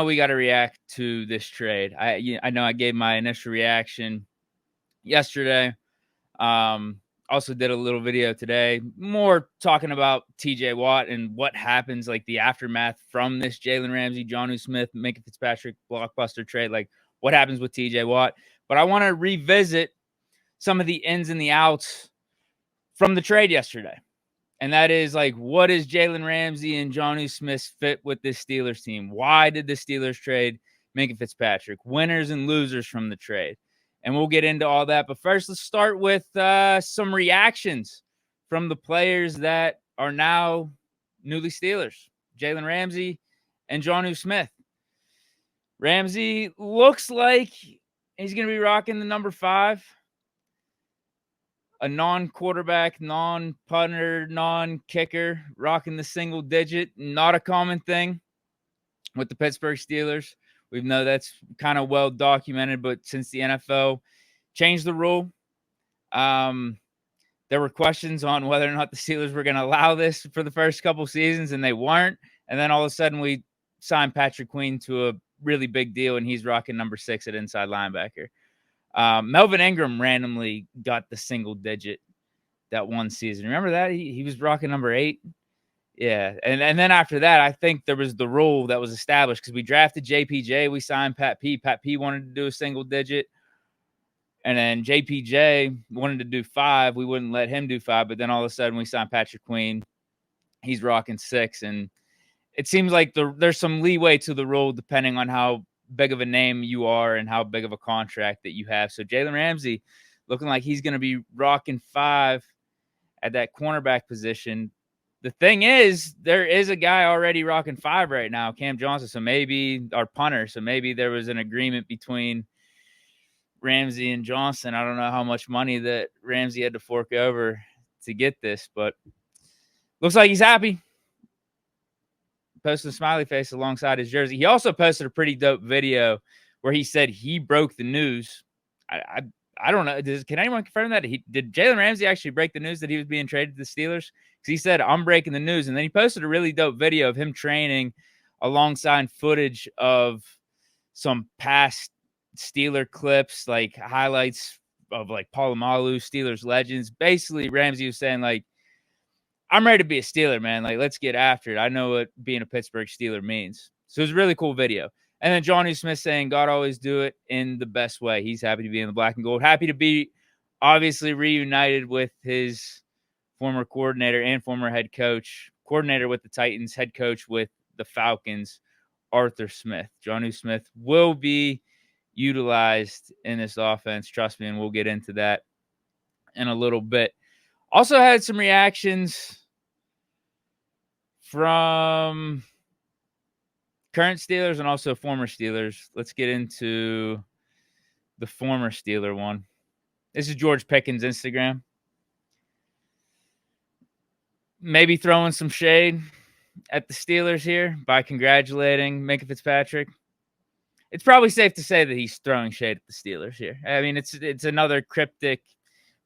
we got to react to this trade. I know I gave my initial reaction yesterday. Also did a little video today, more talking about TJ Watt and what happens, like the aftermath from this Jalen Ramsey, Jonnu Smith, Minkah Fitzpatrick blockbuster trade. Like what happens with TJ Watt. But I want to revisit some of the ins and the outs from the trade yesterday. And that is like, what is Jalen Ramsey and Jonnu Smith fit with this Steelers team? Why did the Steelers trade Minkah Fitzpatrick? Winners and losers from the trade. And we'll get into all that. But first, let's start with some reactions from the players that are now newly Steelers. Jalen Ramsey and Jonnu Smith. Ramsey looks like he's going to be rocking the number 5. A non-quarterback, non-punter, non-kicker, rocking the single digit. Not a common thing with the Pittsburgh Steelers. We know that's kind of well documented, but since the NFL changed the rule, there were questions on whether or not the Steelers were going to allow this for the first couple seasons, and they weren't. And then all of a sudden we signed Patrick Queen to a really big deal, and he's rocking number 6 at inside linebacker. Melvin Ingram randomly got the single digit that one season. Remember that? He was rocking number 8. Yeah. And then after that, I think there was the rule that was established because we drafted JPJ. We signed Pat P. Pat P wanted to do a single digit. And then JPJ wanted to do 5. We wouldn't let him do 5. But then all of a sudden we signed Patrick Queen. He's rocking 6. And it seems like there's some leeway to the rule depending on how big of a name you are and how big of a contract that you have. So Jalen Ramsey looking like he's going to be rocking 5 at that cornerback position. The thing is, there is a guy already rocking 5 right now, Cam Johnson. So maybe our punter. So maybe there was an agreement between Ramsey and Johnson. I don't know how much money that Ramsey had to fork over to get this, but looks like he's happy. Posted a smiley face alongside his jersey. He also posted a pretty dope video where he said he broke the news. I don't know. Can anyone confirm that? Did Jalen Ramsey actually break the news that he was being traded to the Steelers? Because he said, I'm breaking the news. And then he posted a really dope video of him training alongside footage of some past Steeler clips, like highlights of like Polamalu, Steelers legends. Basically, Ramsey was saying, like, I'm ready to be a Steeler, man. Like, let's get after it. I know what being a Pittsburgh Steeler means. So it was a really cool video. And then Jonnu Smith saying, God always do it in the best way. He's happy to be in the black and gold. Happy to be obviously reunited with his former coordinator and former head coach. Coordinator with the Titans, head coach with the Falcons, Arthur Smith. Jonnu Smith will be utilized in this offense. Trust me, and we'll get into that in a little bit. Also had some reactions from current Steelers and also former Steelers. Let's get into the former Steeler one. This is George Pickens' Instagram. Maybe throwing some shade at the Steelers here by congratulating Minkah Fitzpatrick. It's probably safe to say that he's throwing shade at the Steelers here. I mean, it's another cryptic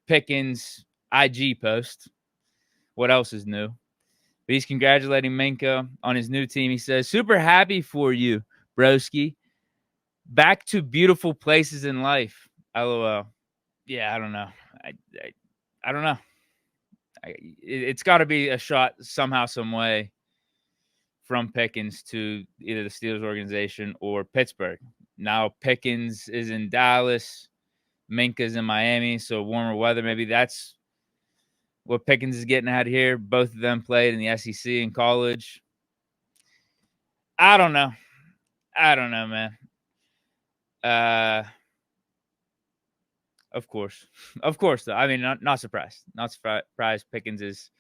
Pickens IG post. What else is new? But he's congratulating Minkah on his new team. He says, super happy for you, broski. Back to beautiful places in life. LOL. Yeah, I don't know. I don't know. It's got to be a shot somehow, some way from Pickens to either the Steelers organization or Pittsburgh. Now Pickens is in Dallas. Minkah's in Miami, so warmer weather. Maybe that's what Pickens is getting at here. Both of them played in the SEC in college. I don't know, man. Of course, though. I mean, not surprised. Not surprised Pickens is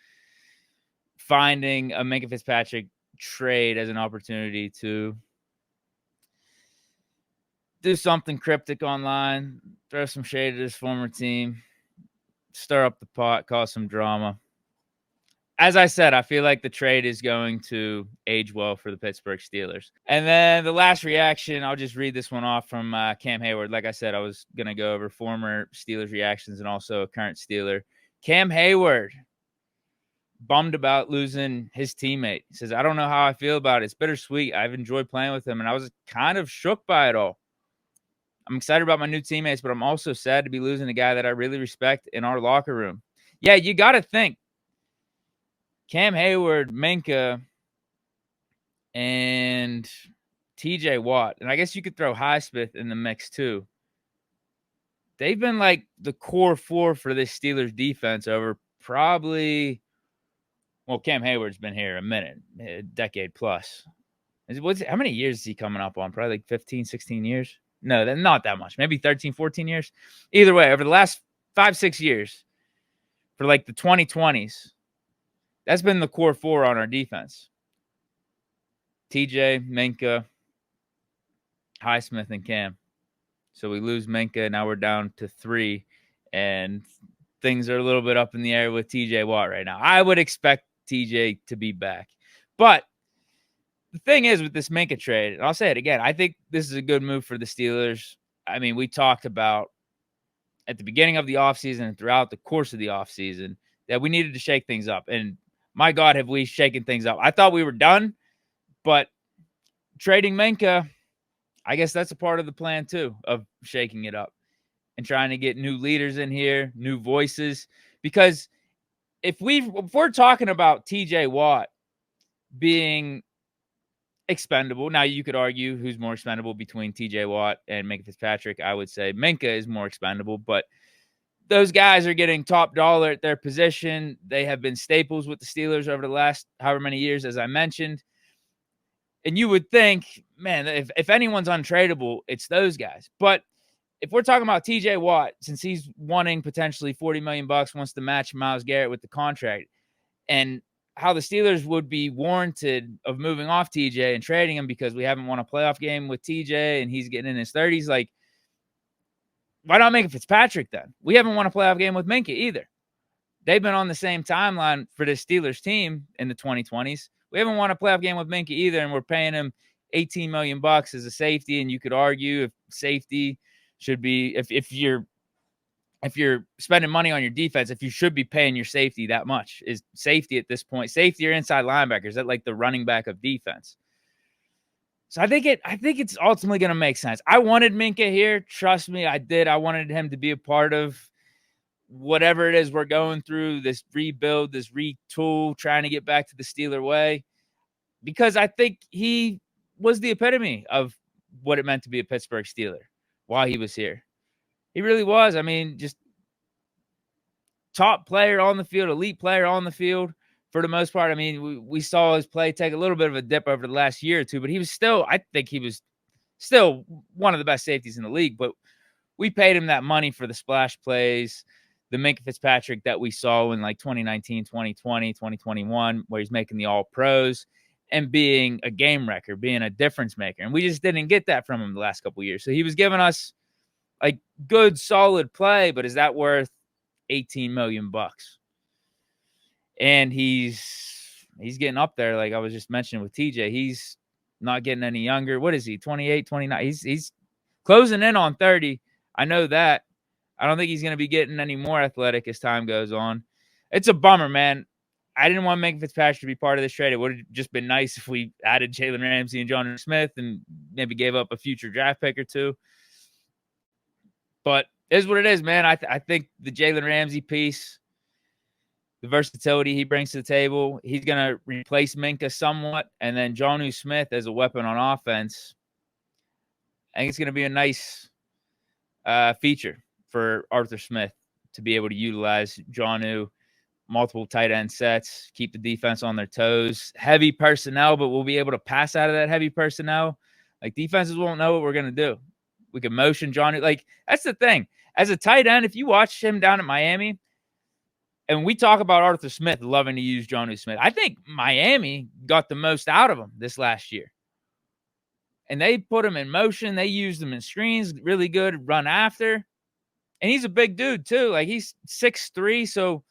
finding a Minkah Fitzpatrick trade as an opportunity to do something cryptic online, throw some shade at his former team, stir up the pot, cause some drama. As I said, I feel like the trade is going to age well for the Pittsburgh Steelers. And then the last reaction, I'll just read this one off from Cam Heyward. Like I said, I was going to go over former Steelers reactions and also a current Steeler. Cam Heyward bummed about losing his teammate. He says, I don't know how I feel about it. It's bittersweet. I've enjoyed playing with him, and I was kind of shook by it all. I'm excited about my new teammates, but I'm also sad to be losing a guy that I really respect in our locker room. Yeah, you got to think. Cam Heyward, Minkah, and TJ Watt, and I guess you could throw Highsmith in the mix too. They've been like the core four for this Steelers defense over probably, well, Cam Hayward's been here a decade plus. How many years is he coming up on? Probably like 15, 16 years? No, not that much. Maybe 13, 14 years. Either way, over the last 5, 6 years, for like the 2020s, that's been the core four on our defense. TJ, Minkah, Highsmith, and Cam. So we lose Minkah. Now we're down to 3. And things are a little bit up in the air with TJ Watt right now. I would expect TJ to be back. But the thing is with this Minkah trade, and I'll say it again, I think this is a good move for the Steelers. I mean, we talked about at the beginning of the offseason and throughout the course of the offseason that we needed to shake things up. And my God, have we shaken things up. I thought we were done, but trading Minkah, I guess that's a part of the plan too, of shaking it up and trying to get new leaders in here, new voices. Because if we're talking about TJ Watt being expendable, now you could argue who's more expendable between TJ Watt and Minkah Fitzpatrick. I would say Minkah is more expendable, but those guys are getting top dollar at their position. They have been staples with the Steelers over the last however many years, as I mentioned. And you would think, man, if anyone's untradeable, it's those guys. But if we're talking about TJ Watt, since he's wanting potentially $40 million, wants to match Myles Garrett with the contract, and how the Steelers would be warranted of moving off TJ and trading him because we haven't won a playoff game with TJ and he's getting in his 30s, like, why not make it Fitzpatrick then? We haven't won a playoff game with Minkah either. They've been on the same timeline for this Steelers team in the 2020s. We haven't won a playoff game with Minkah either, and we're paying him $18 million as a safety. And you could argue if safety should be, if you're spending money on your defense, if you should be paying your safety that much, is safety at this point. Safety or inside linebackers, that like the running back of defense. So I think it's ultimately going to make sense. I wanted Minkah here. Trust me, I did. I wanted him to be a part of whatever it is we're going through, this rebuild, this retool, trying to get back to the Steeler way, because I think he was the epitome of what it meant to be a Pittsburgh Steeler while he was here. He really was. I mean, just top player on the field, elite player on the field for the most part. I mean, we saw his play take a little bit of a dip over the last year or two, but he was still, I think he was still one of the best safeties in the league. But we paid him that money for the splash plays, the Minkah Fitzpatrick that we saw in like 2019, 2020, 2021, where he's making the all-pros and being a game wrecker, being a difference maker. And we just didn't get that from him the last couple of years. So he was giving us like good, solid play, but is that worth $18 million? And he's getting up there, like I was just mentioning with TJ. He's not getting any younger. What is he, 28, 29? He's closing in on 30. I know that. I don't think he's going to be getting any more athletic as time goes on. It's a bummer, man. I didn't want to make Fitzpatrick to be part of this trade. It would have just been nice if we added Jalen Ramsey and Jonnu Smith and maybe gave up a future draft pick or two. But it is what it is, man. I think the Jalen Ramsey piece, the versatility he brings to the table, he's going to replace Minkah somewhat. And then Jonnu Smith as a weapon on offense, I think it's going to be a nice feature for Arthur Smith to be able to utilize Jonnu, multiple tight end sets, keep the defense on their toes. Heavy personnel, but we'll be able to pass out of that heavy personnel. Like, defenses won't know what we're going to do. We can motion Jonnu. Like, that's the thing. As a tight end, if you watch him down at Miami, and we talk about Arthur Smith loving to use Jonnu Smith, I think Miami got the most out of him this last year. And they put him in motion. They used him in screens, really good run after. And he's a big dude, too. Like, he's 6'3", so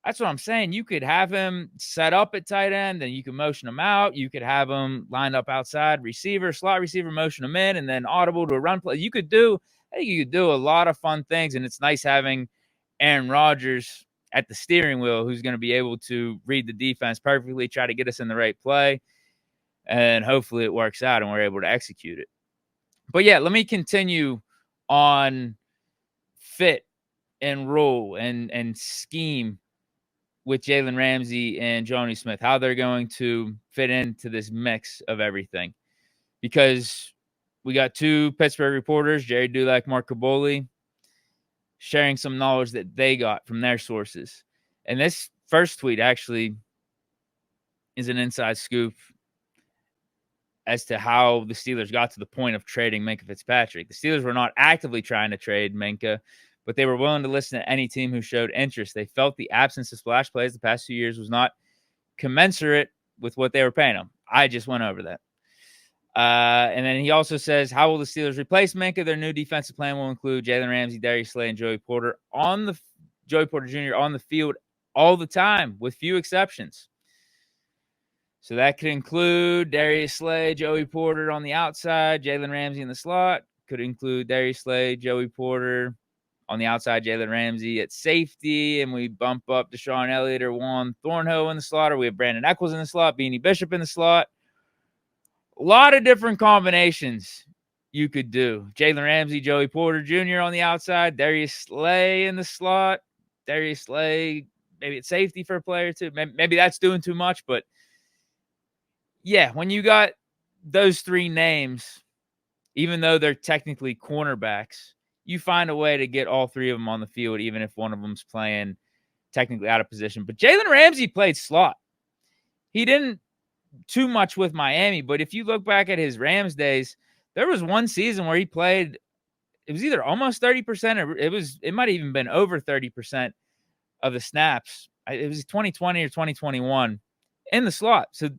that's what I'm saying. You could have him set up at tight end, then you can motion him out. You could have him lined up outside receiver, slot receiver, motion him in, and then audible to a run play. I think you could do a lot of fun things, and it's nice having Aaron Rodgers at the steering wheel who's going to be able to read the defense perfectly, try to get us in the right play, and hopefully it works out and we're able to execute it. But yeah, let me continue on fit and role and scheme with Jalen Ramsey and Jonnu Smith, how they're going to fit into this mix of everything. Because we got two Pittsburgh reporters, Jerry Dulac, Mark Caboli, sharing some knowledge that they got from their sources. And this first tweet actually is an inside scoop as to how the Steelers got to the point of trading Minkah Fitzpatrick. The Steelers were not actively trying to trade Minkah, but they were willing to listen to any team who showed interest. They felt the absence of splash plays the past 2 years was not commensurate with what they were paying him. I just went over that. And then he also says, how will the Steelers replace Minkah? Their new defensive plan will include Jalen Ramsey, Darius Slay, and Joey Porter Jr. on the field all the time, with few exceptions. So that could include Darius Slay, Joey Porter on the outside, Jalen Ramsey in the slot. Could include Darius Slay, Joey Porter on the outside, Jalen Ramsey at safety, and we bump up Deshaun Elliott or Juan Thornhill in the slot, or we have Brandon Echols in the slot, Beanie Bishop in the slot. A lot of different combinations you could do. Jalen Ramsey, Joey Porter Jr. on the outside, Darius Slay in the slot. Darius Slay, maybe at safety for a player or two. Maybe that's doing too much, but yeah, when you got those three names, even though they're technically cornerbacks, you find a way to get all three of them on the field, even if one of them's playing technically out of position. But Jalen Ramsey played slot. He didn't too much with Miami, but if you look back at his Rams days, there was one season where he played, it was either almost 30% or it might have even been over 30% of the snaps. It was 2020 or 2021 in the slot. So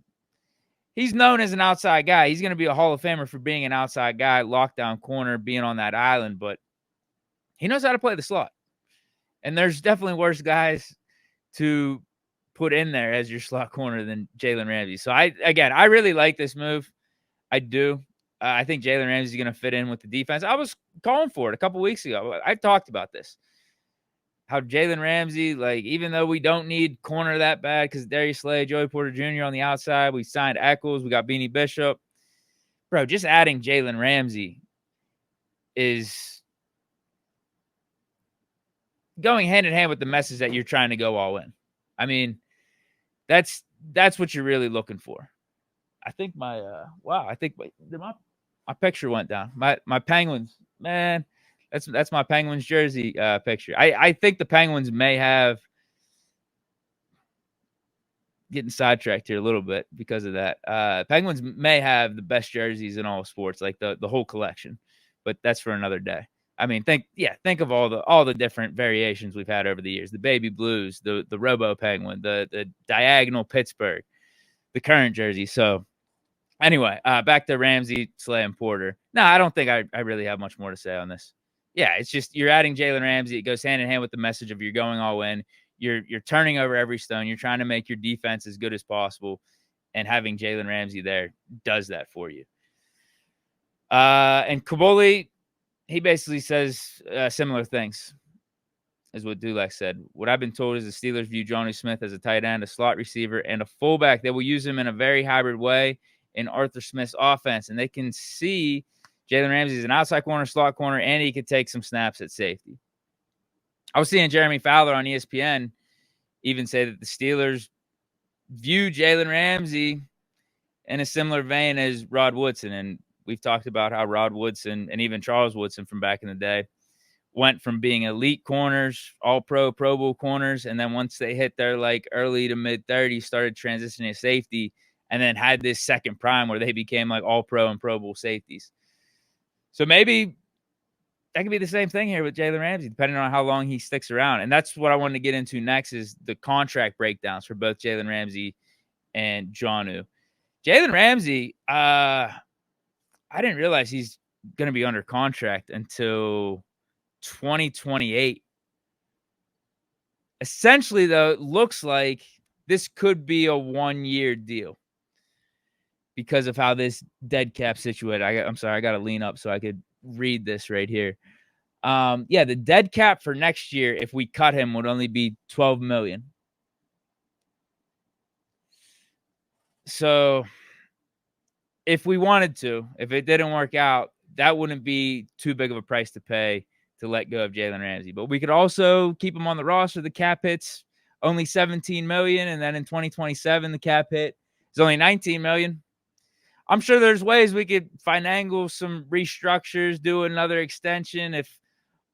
he's known as an outside guy. He's going to be a Hall of Famer for being an outside guy, lockdown corner, being on that island, but he knows how to play the slot. And there's definitely worse guys to put in there as your slot corner than Jalen Ramsey. So I really like this move. I do. I think Jalen Ramsey is going to fit in with the defense. I was calling for it a couple weeks ago. I talked about this. How Jalen Ramsey, like, even though we don't need corner that bad because Darius Slay, Joey Porter Jr. on the outside, we signed Echols, we got Beanie Bishop. Bro, just adding Jalen Ramsey is going hand in hand with the message that you're trying to go all in. I mean, that's what you're really looking for. I think my picture went down. My Penguins, man. That's my Penguins jersey picture. I think the Penguins may have getting sidetracked here a little bit because of that. Penguins may have the best jerseys in all of sports, like the whole collection, but that's for another day. I mean, think of all the different variations we've had over the years: the baby blues, the Robo Penguin, the diagonal Pittsburgh, the current jersey. So anyway, back to Ramsey, Slay, and Porter. No, I don't think I really have much more to say on this. Yeah, it's just you're adding Jalen Ramsey. It goes hand in hand with the message of you're going all in. You're turning over every stone. You're trying to make your defense as good as possible, and having Jalen Ramsey there does that for you. And Caboli, he basically says similar things as what Dulac said. What I've been told is the Steelers view Jonnu Smith as a tight end, a slot receiver, and a fullback. They will use him in a very hybrid way in Arthur Smith's offense, and they can see Jalen Ramsey is an outside corner, slot corner, and he could take some snaps at safety. I was seeing Jeremy Fowler on ESPN even say that the Steelers view Jalen Ramsey in a similar vein as Rod Woodson. And we've talked about how Rod Woodson and even Charles Woodson from back in the day went from being elite corners, all-pro, Pro Bowl corners, and then once they hit their like early to mid-30s, started transitioning to safety, and then had this second prime where they became like all-pro and Pro Bowl safeties. So maybe that could be the same thing here with Jalen Ramsey, depending on how long he sticks around. And that's what I wanted to get into next is the contract breakdowns for both Jalen Ramsey and Jonnu. Jalen Ramsey, I didn't realize he's going to be under contract until 2028. Essentially, though, it looks like this could be a 1-year deal because of how this dead cap situated. I'm sorry, I got to lean up so I could read this right here. Yeah, the dead cap for next year, if we cut him, would only be $12 million. So if we wanted to, if it didn't work out, that wouldn't be too big of a price to pay to let go of Jalen Ramsey. But we could also keep him on the roster. The cap hit's only $17 million, and then in 2027, the cap hit is only $19 million. I'm sure there's ways we could finagle some restructures, do another extension if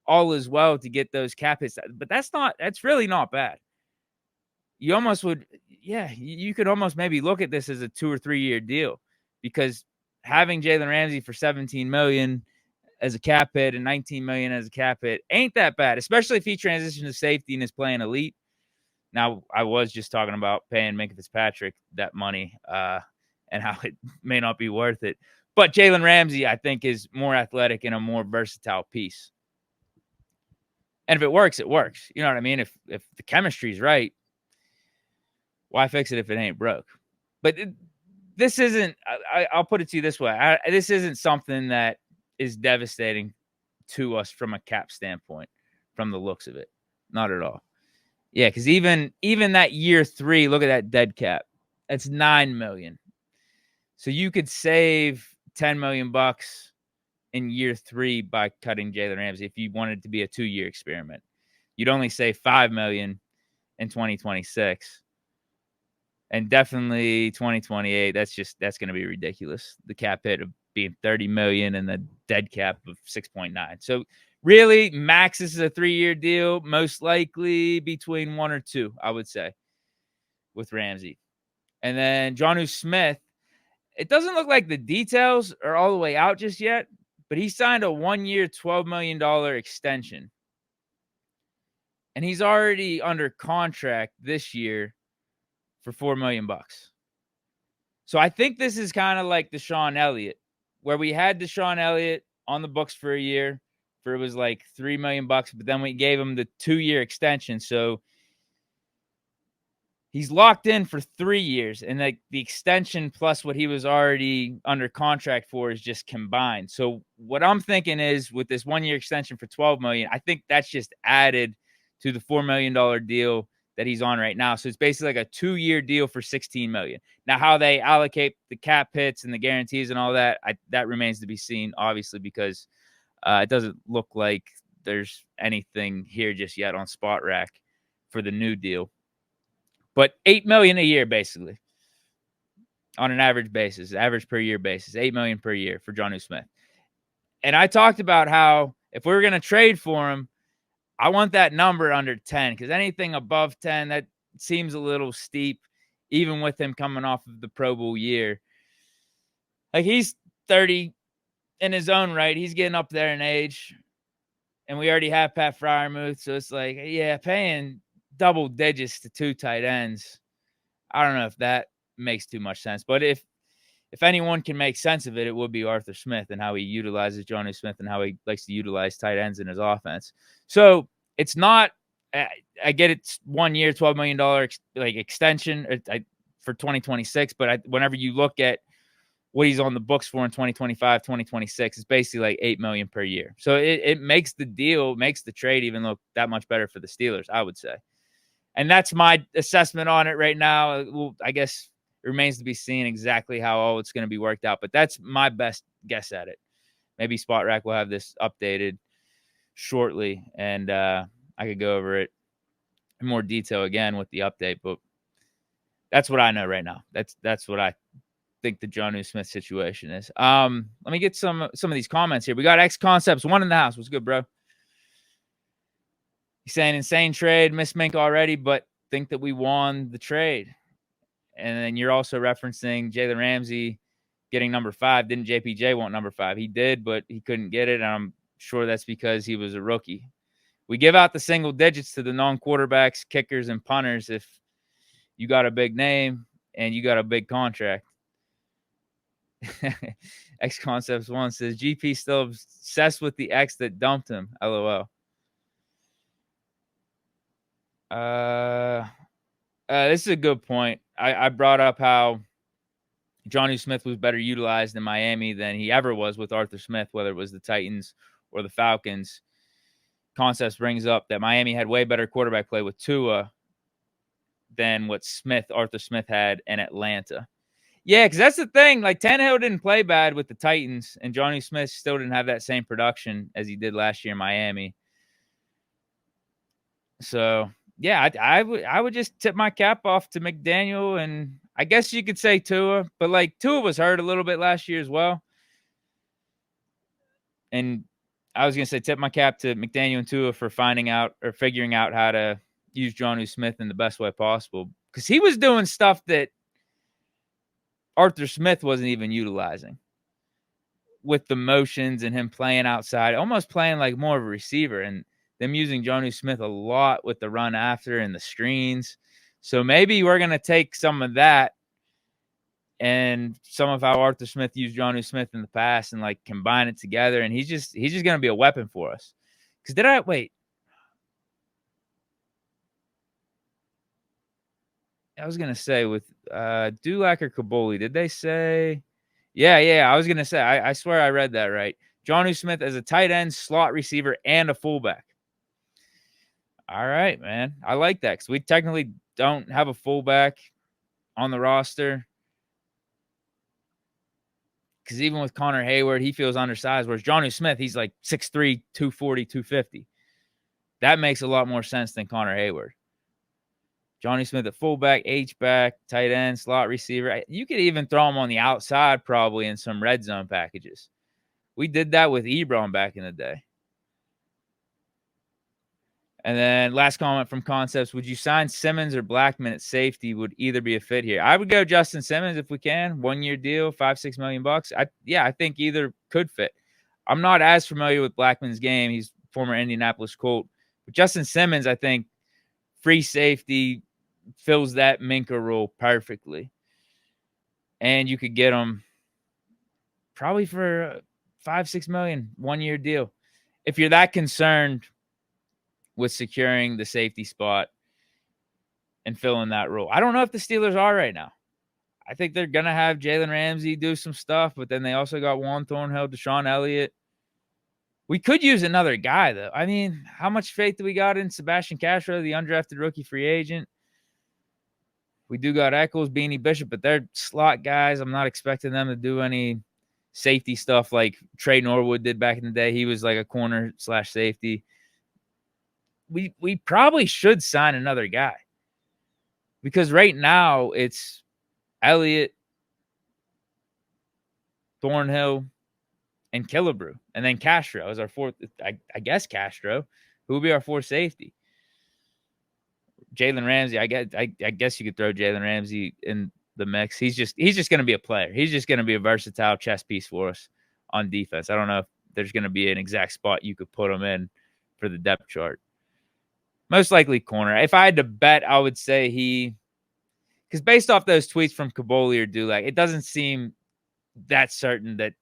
all is well to get those cap hits. But that's really not bad. You almost would, yeah, you could almost maybe look at this as a 2 or 3 year deal, because having Jalen Ramsey for $17 million as a cap hit and $19 million as a cap hit ain't that bad, especially if he transitions to safety and is playing elite. Now, I was just talking about paying Minkah Fitzpatrick that money and how it may not be worth it. But Jalen Ramsey, I think, is more athletic and a more versatile piece. And if it works, it works. You know what I mean? If the chemistry's right, why fix it if it ain't broke? But this isn't, I'll put it to you this way. This isn't something that is devastating to us from a cap standpoint, from the looks of it. Not at all. Yeah, because even that year 3, look at that dead cap. That's $9 million. So you could save $10 million in year 3 by cutting Jalen Ramsey if you wanted it to be a 2-year experiment. You'd only save $5 million in 2026. And definitely 2028, that's going to be ridiculous. The cap hit of being $30 million and the dead cap of 6.9. So really, max, this is a 3-year deal, most likely between 1 or 2, I would say, with Ramsey. And then Jonnu Smith, it doesn't look like the details are all the way out just yet, but he signed a 1-year, $12 million extension. And he's already under contract this year for $4 million. So I think this is kind of like Deshaun Elliott, where we had Deshaun Elliott on the books for a year for, it was like $3 million, but then we gave him the 2-year extension. So he's locked in for 3 years, and like the extension plus what he was already under contract for is just combined. So what I'm thinking is, with this 1-year extension for $12 million, I think that's just added to the $4 million deal that he's on right now. So it's basically like a 2-year deal for $16 million. Now, how they allocate the cap hits and the guarantees and all that, that remains to be seen, obviously, because it doesn't look like there's anything here just yet on Spot Rack for the new deal. But $8 million a year, basically, on an average basis, average per year basis, $8 million per year for Jonnu Smith. And I talked about how if we were going to trade for him, I want that number under 10, because anything above 10, that seems a little steep, even with him coming off of the Pro Bowl year. Like, he's 30 in his own right. He's getting up there in age, and we already have Pat Freiermuth. So it's like, yeah, paying double digits to 2 tight ends, I don't know if that makes too much sense. But if anyone can make sense of it, it would be Arthur Smith, and how he utilizes Jonnu Smith and how he likes to utilize tight ends in his offense. So it's not, I get it's 1 year, $12 million like extension for 2026. But whenever you look at what he's on the books for in 2025, 2026, it's basically like $8 million per year. So it makes the deal, makes the trade even look that much better for the Steelers, I would say. And that's my assessment on it right now. Well, I guess it remains to be seen exactly how all it's going to be worked out. But that's my best guess at it. Maybe Spot Rack will have this updated shortly, and I could go over it in more detail again with the update. But that's what I know right now. That's what I think the Jonnu Smith situation is. Let me get some of these comments here. We got X Concepts 1 in the house. What's good, bro? He's saying insane trade, miss Minkah already, but think that we won the trade. And then you're also referencing Jalen Ramsey getting number 5. Didn't JPJ want number 5? He did, but he couldn't get it. And I'm sure that's because he was a rookie. We give out the single digits to the non-quarterbacks, kickers, and punters if you got a big name and you got a big contract. X Concepts 1 says, GP still obsessed with the X that dumped him. LOL. This is a good point. I brought up how Jonnu Smith was better utilized in Miami than he ever was with Arthur Smith, whether it was the Titans or the Falcons. Concepts brings up that Miami had way better quarterback play with Tua than what Arthur Smith had in Atlanta. Yeah, because that's the thing. Like, Tannehill didn't play bad with the Titans, and Jonnu Smith still didn't have that same production as he did last year in Miami. So, yeah, I would just tip my cap off to McDaniel, and I guess you could say Tua, but, like, Tua was hurt a little bit last year as well. And I was going to say tip my cap to McDaniel and Tua for finding out or figuring out how to use Jonnu Smith in the best way possible, because he was doing stuff that Arthur Smith wasn't even utilizing with the motions and him playing outside, almost playing like more of a receiver, and them using Jonnu Smith a lot with the run after and the screens. So maybe we're going to take some of that and some of how Arthur Smith used Jonnu Smith in the past and, like, combine it together. And he's just going to be a weapon for us. Because I was going to say with Dulac or Kaboli, did they say? Yeah. I was going to say, I swear I read that right. Jonnu Smith as a tight end, slot receiver, and a fullback. All right, man. I like that, because we technically don't have a fullback on the roster. Because even with Connor Heyward, he feels undersized, whereas Jonnu Smith, he's like 6'3", 240, 250. That makes a lot more sense than Connor Heyward. Jonnu Smith at fullback, H-back, tight end, slot receiver. You could even throw him on the outside probably in some red zone packages. We did that with Ebron back in the day. And then last comment from Concepts, would you sign Simmons or Blackman at safety? Would either be a fit here? I would go Justin Simmons if we can. 1-year deal, $5-6 million. I think either could fit. I'm not as familiar with Blackman's game. He's former Indianapolis Colt. But Justin Simmons, I think, free safety, fills that Minkah role perfectly. And you could get him probably for $5-6 million, 1-year deal. If you're that concerned with securing the safety spot and filling that role. I don't know if the Steelers are right now. I think they're going to have Jalen Ramsey do some stuff, but then they also got Juan Thornhill, Deshaun Elliott. We could use another guy, though. I mean, how much faith do we got in Sebastian Castro, the undrafted rookie free agent? We do got Eccles, Beanie Bishop, but they're slot guys. I'm not expecting them to do any safety stuff like Trey Norwood did back in the day. He was like a corner/safety. We probably should sign another guy, because right now it's Elliott, Thornhill, and Killebrew, and then Castro as our fourth. I guess Castro, who would be our fourth safety. Jalen Ramsey. I guess you could throw Jalen Ramsey in the mix. He's just going to be a player. He's just going to be a versatile chess piece for us on defense. I don't know if there's going to be an exact spot you could put him in for the depth chart. Most likely corner. If I had to bet, I would say because based off those tweets from Kaboli or Dulac, it doesn't seem that certain that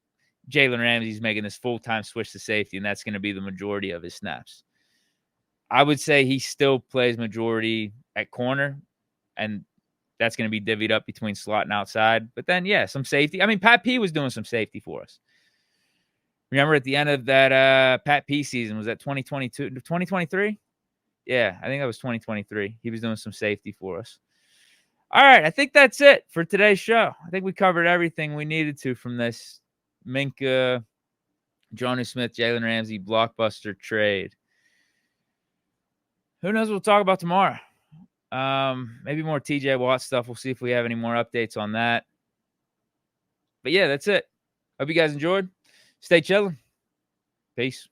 Jalen Ramsey's making this full-time switch to safety, and that's going to be the majority of his snaps. I would say he still plays majority at corner, and that's going to be divvied up between slot and outside. But then, yeah, some safety. I mean, Pat P was doing some safety for us. Remember at the end of that Pat P season, was that 2022, 2023? Yeah, I think that was 2023. He was doing some safety for us. All right, I think that's it for today's show. I think we covered everything we needed to from this Minkah, Jonnu Smith, Jalen Ramsey blockbuster trade. Who knows what we'll talk about tomorrow? Maybe more TJ Watt stuff. We'll see if we have any more updates on that. But yeah, that's it. Hope you guys enjoyed. Stay chilling. Peace.